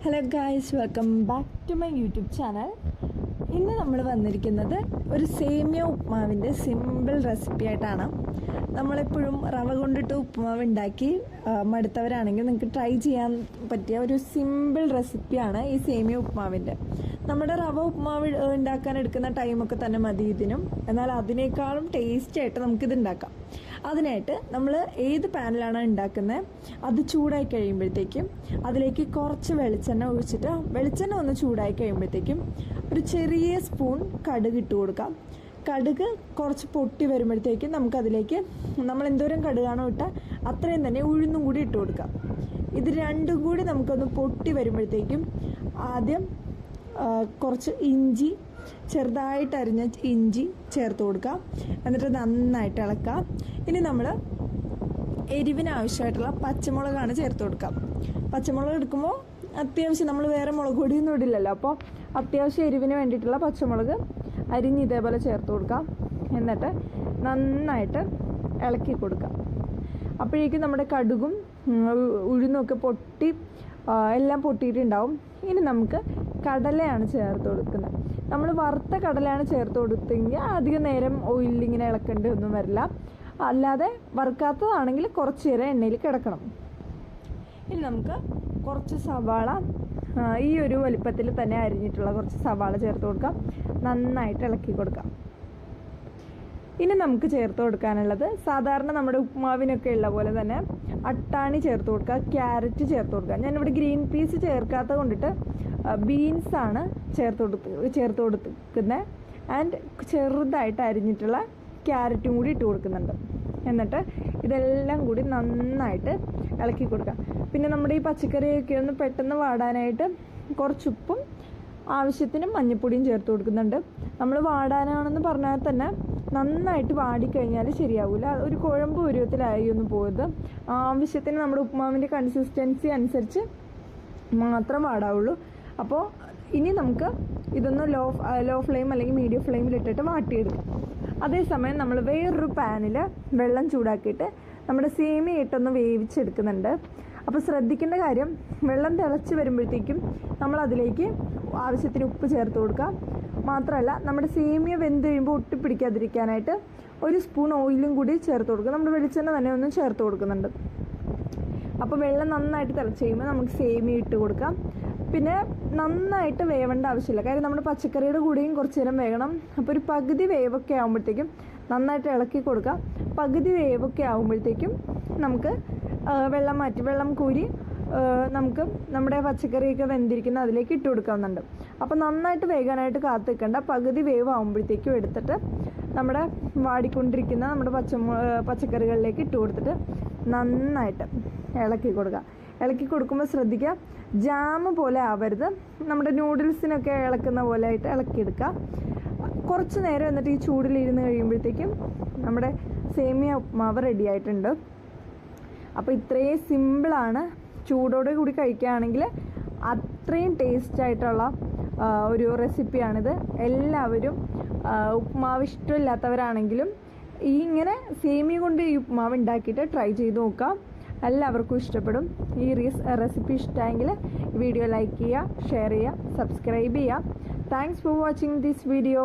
Hello guys, welcome back to my YouTube channel. ഇന്ന് നമ്മൾ വന്നിരിക്കുന്നത് ഒരു സേമിയ ഉപ്മാവിൻ്റെ സിമ്പിൾ റെസിപ്പി ആയിട്ടാണ്. നമ്മളെപ്പോഴും റവ കൊണ്ടിട്ട് ഉപ്മാവ് ഉണ്ടാക്കി മടുത്തവരാണെങ്കിൽ നിങ്ങൾക്ക് ട്രൈ ചെയ്യാൻ പറ്റിയ ഒരു സിമ്പിൾ റെസിപ്പിയാണ് ഈ സേമിയ ഉപ്മാവിൻ്റെ. നമ്മുടെ റവ ഉപ്മാവ് ഉണ്ടാക്കാൻ എടുക്കുന്ന ടൈമൊക്കെ തന്നെ മതി ഇതിനും. എന്നാൽ അതിനേക്കാളും ടേസ്റ്റി ആയിട്ട് നമുക്കിത് ഉണ്ടാക്കാം. അതിനായിട്ട് നമ്മൾ ഏത് പാനിലാണ് ഉണ്ടാക്കുന്നത് അത് ചൂടായി കഴിയുമ്പോഴത്തേക്കും അതിലേക്ക് കുറച്ച് വെളിച്ചെണ്ണ ഒഴിച്ചിട്ട് വെളിച്ചെണ്ണ ഒന്ന് ചൂടായി കഴിയുമ്പോഴത്തേക്കും ഒരു ചെറിയ സ്പൂൺ കടുക് ഇട്ട് കൊടുക്കാം. കടുക് കുറച്ച് പൊട്ടി വരുമ്പോഴത്തേക്കും നമുക്കതിലേക്ക് നമ്മൾ എന്തോരം കടുകാണോ ഇട്ടാൽ അത്രയും തന്നെ ഉഴുന്നും കൂടി ഇട്ട് കൊടുക്കാം. ഇത് രണ്ടും കൂടി നമുക്കൊന്ന് പൊട്ടി വരുമ്പോഴത്തേക്കും ആദ്യം കുറച്ച് ഇഞ്ചി, ചെറുതായിട്ട് അരിഞ്ഞ ഇഞ്ചി ചേർത്ത് കൊടുക്കാം. എന്നിട്ട് നന്നായിട്ട് ഇളക്കാം. ഇനി നമ്മൾ എരിവിന് ആവശ്യമായിട്ടുള്ള പച്ചമുളകാണ് ചേർത്ത് കൊടുക്കാം. പച്ചമുളക് എടുക്കുമ്പോൾ അത്യാവശ്യം നമ്മൾ വേറെ മുളക് പൊടിയൊന്നും ഇടില്ലല്ലോ, അപ്പോൾ അത്യാവശ്യം എരിവിന് വേണ്ടിയിട്ടുള്ള പച്ചമുളക് അരിഞ്ഞ് ഇതേപോലെ ചേർത്ത് കൊടുക്കാം. എന്നിട്ട് നന്നായിട്ട് ഇളക്കി കൊടുക്കാം. അപ്പോഴേക്കും നമ്മുടെ കടുകും ഉഴുന്നൊക്കെ പൊട്ടി എല്ലാം പൊട്ടിയിട്ടുണ്ടാവും. ഇനി നമുക്ക് കടലയാണ് ചേർത്ത് കൊടുക്കുന്നത്. നമ്മൾ വറുത്ത കടലയാണ് ചേർത്ത് കൊടുത്തെങ്കിൽ അധികം നേരം ഓയിലിൽ ഇങ്ങനെ ഇളക്കേണ്ടി ഒന്നും വരില്ല. അല്ലാതെ വറുക്കാത്തതാണെങ്കിൽ കുറച്ച് നേരം എണ്ണയിൽ കിടക്കണം. ഇനി നമുക്ക് കുറച്ച് സവാള ഈ ഒരു വലിപ്പത്തിൽ തന്നെ അരിഞ്ഞിട്ടുള്ള കുറച്ച് സവാള ചേർത്ത് കൊടുക്കാം. നന്നായിട്ട് ഇളക്കി കൊടുക്കാം. ഇനി നമുക്ക് ചേർത്ത് കൊടുക്കാനുള്ളത് സാധാരണ നമ്മുടെ ഉപ്മാവിനൊക്കെ ഉള്ള പോലെ തന്നെ അട്ടാണി ചേർത്ത് കൊടുക്കുക, ക്യാരറ്റ് ചേർത്ത് കൊടുക്കുക. ഞാനിവിടെ ഗ്രീൻ പീസ് ചേർക്കാത്ത കൊണ്ടിട്ട് ബീൻസാണ് ചേർത്ത് കൊടുക്കുന്നത്. ആൻഡ് ചെറുതായിട്ട് അരിഞ്ഞിട്ടുള്ള ക്യാരറ്റും കൂടി ഇട്ട് കൊടുക്കുന്നുണ്ട്. എന്നിട്ട് ഇതെല്ലാം കൂടി നന്നായിട്ട് ഇളക്കി കൊടുക്കാം. പിന്നെ നമ്മുടെ ഈ പച്ചക്കറിയൊക്കെ ഒന്ന് പെട്ടെന്ന് വാടാനായിട്ട് കുറച്ചുപ്പും ആവശ്യത്തിന് മഞ്ഞൾപ്പൊടിയും ചേർത്ത് കൊടുക്കുന്നുണ്ട്. നമ്മൾ വാടാനാണെന്ന് പറഞ്ഞാൽ തന്നെ നന്നായിട്ട് വാടിക്കഴിഞ്ഞാൽ ശരിയാവില്ല. ഒരു കുഴമ്പ് പരുവത്തിലായി ഒന്നും പോകരുത്. ആവശ്യത്തിന് നമ്മുടെ ഉപ്മാവിൻ്റെ കൺസിസ്റ്റൻസി അനുസരിച്ച് മാത്രം വാടാവുള്ളൂ. അപ്പോൾ ഇനി നമുക്ക് ഇതൊന്ന് ലോ ഫ്ലെയിം അല്ലെങ്കിൽ മീഡിയം ഫ്ലെയിമിലിട്ടിട്ട് വാട്ടിയെടുക്കാം. അതേസമയം നമ്മൾ വേറൊരു പാനിൽ വെള്ളം ചൂടാക്കിയിട്ട് നമ്മുടെ സേമിയ ഇട്ടൊന്ന് വേവിച്ചെടുക്കുന്നുണ്ട്. അപ്പോൾ ശ്രദ്ധിക്കേണ്ട കാര്യം, വെള്ളം തിളച്ച് വരുമ്പോഴത്തേക്കും നമ്മൾ അതിലേക്ക് ആവശ്യത്തിന് ഉപ്പ് ചേർത്ത് കൊടുക്കാം. മാത്രമല്ല നമ്മുടെ സേമിയ വെന്ത് കഴിയുമ്പോൾ ഒട്ടിപ്പിടിക്കാതിരിക്കാനായിട്ട് ഒരു സ്പൂൺ ഓയിലും കൂടി ചേർത്ത് കൊടുക്കുക. നമ്മുടെ വെളിച്ചെണ്ണ തന്നെ ഒന്ന് ചേർത്ത് കൊടുക്കുന്നുണ്ട്. അപ്പോൾ വെള്ളം നന്നായിട്ട് തിളച്ച് കഴിയുമ്പോൾ നമുക്ക് സേമിയ ഇട്ട് കൊടുക്കാം. പിന്നെ നന്നായിട്ട് വേവേണ്ട ആവശ്യമില്ല, കാര്യം നമ്മുടെ പച്ചക്കറിയുടെ കൂടെയും കുറച്ച് നേരം വേകണം. അപ്പോൾ ഒരു പകുതി വേവൊക്കെ ആകുമ്പോഴത്തേക്കും നന്നായിട്ട് ഇളക്കി കൊടുക്കാം. പകുതി വേവൊക്കെ ആകുമ്പോഴത്തേക്കും നമുക്ക് വെള്ളം കോരി നമുക്ക് നമ്മുടെ പച്ചക്കറിയൊക്കെ വെന്തിരിക്കുന്ന അതിലേക്ക് ഇട്ട് കൊടുക്കാവുന്നുണ്ട്. അപ്പോൾ നന്നായിട്ട് വേകാനായിട്ട് കാത്തു നിൽക്കേണ്ട. പകുതി വേവ് ആകുമ്പോഴത്തേക്കും എടുത്തിട്ട് നമ്മുടെ വാടിക്കൊണ്ടിരിക്കുന്ന നമ്മുടെ പച്ചക്കറികളിലേക്ക് ഇട്ട് കൊടുത്തിട്ട് നന്നായിട്ട് ഇളക്കി കൊടുക്കുക. ഇളക്കി കൊടുക്കുമ്പോൾ ശ്രദ്ധിക്കുക, ജാം പോലെ ആവരുത്. നമ്മുടെ നൂഡിൽസിനൊക്കെ ഇളക്കുന്ന പോലെ ആയിട്ട് ഇളക്കിയെടുക്കുക. കുറച്ച് നേരം എന്നിട്ട് ഈ ചൂടിലിരുന്ന് കഴിയുമ്പോഴത്തേക്കും നമ്മുടെ സേമിയ ഉപ്മാവ് റെഡി ആയിട്ടുണ്ട്. അപ്പോൾ ഇത്രയും സിമ്പിളാണ്. ചൂടോടെ കൂടി കഴിക്കുകയാണെങ്കിൽ അത്രയും ടേസ്റ്റ് ആയിട്ടുള്ള ഒരു റെസിപ്പിയാണിത്. എല്ലാവരും ഉപ്മാവ് ഇഷ്ടമില്ലാത്തവരാണെങ്കിലും ഇങ്ങനെ സേമിയ കൊണ്ട് ഈ ഉപ്മാവ് ഉണ്ടാക്കിയിട്ട് ട്രൈ ചെയ്ത് നോക്കാം. എല്ലാവർക്കും ഇഷ്ടപ്പെടും. ഈ റെസിപ്പി ഇഷ്ടമായെങ്കിൽ വീഡിയോ ലൈക്ക് ചെയ്യുക, ഷെയർ ചെയ്യുക, സബ്സ്ക്രൈബ് ചെയ്യുക. Thanks for watching this video.